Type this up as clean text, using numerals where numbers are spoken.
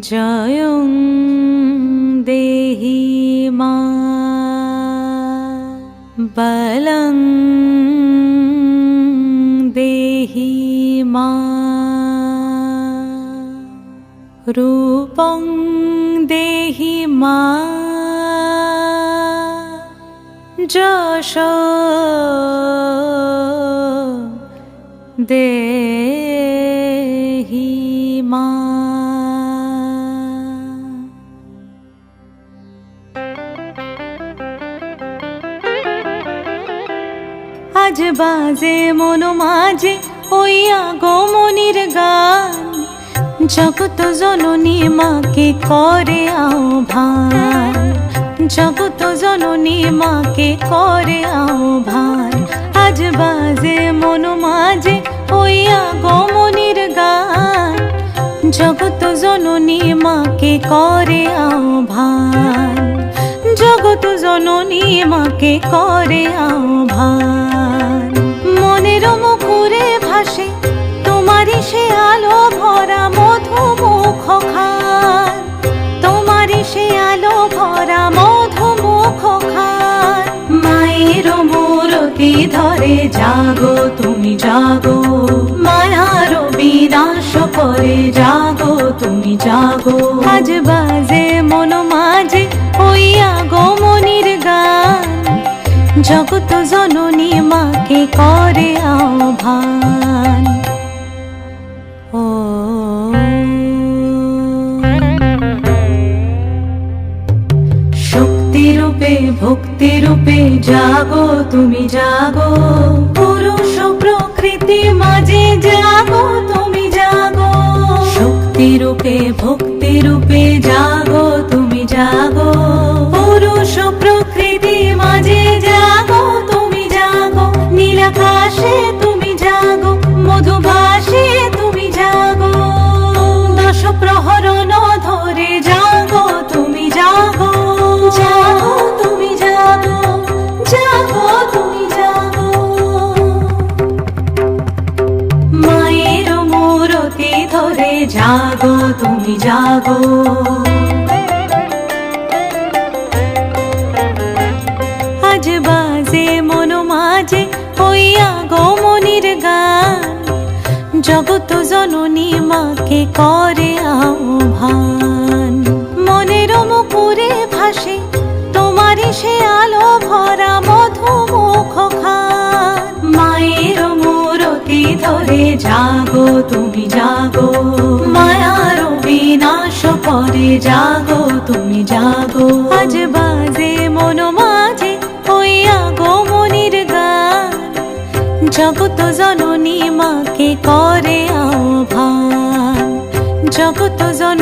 জয়ং দেহি মা বলং দেহি মা রূপং দেহি মা যশ দেহি মা। আজ বাজে মন মাঝে ওই আগমনীর গান, জগত জননী মাকে করে আহ্বান, জগত জননী মাকে করে আহ্বান। আজ বাজে মন মাঝে ওই আগমনীর গান, জগত জননী মাকে করে আহ্বান, জগত জননী মাকে করে আহ্বান। মনের মুখরে ভাসে তোমারই সে আলো ভরা মধুমুখ খান, তোমারই সে আলো ভরা মধুমুখ খান। মায়ের মূরতি ধরে জাগো তুমি জাগো, মায়ার বিনাশ করে জাগো তুমি জাগো। আজ বাজে মন মাঝে ওই আগমনীর গান, জগত জননী মাকে করে আহ্বান। ও শক্তি রূপে ভক্তি রূপে জাগো তুমি জাগো, পুরুষ প্রকৃতি মাঝে জাগো তুমি জাগো। শক্তি রূপে ভক্তি রূপে জাগো তুমি জাগো, পুরুষ প্রকৃতি মাঝে জাগো তুমি জাগো। নীলাকাশে তুমি জাগো, মধুভাসে তুমি জাগো, দশ প্রহরণ ধরে জাগো তুমি জাগো, জাগো তুমি জাগো, জাগো তুমি জাগো। মায়ের মূরতি ধরে জাগো তুমি জাগো। আজ বাজে মন মাঝে ওই আগমনীর গান, জগত জননী মাকে করে আহ্বান। মনের মুখরে ভাসে তোমারই সে আলো ভরা মধুমুখ খান। মায়ের মূরতি ধরে জাগো তুমি জাগো, মায়ার বিনাশ করে জাগো তুমি জাগো। আজ বাজে মন মাঝে ওই আগমনীর গান, জগত জননী মাকে করে আহ্বান, জগত জন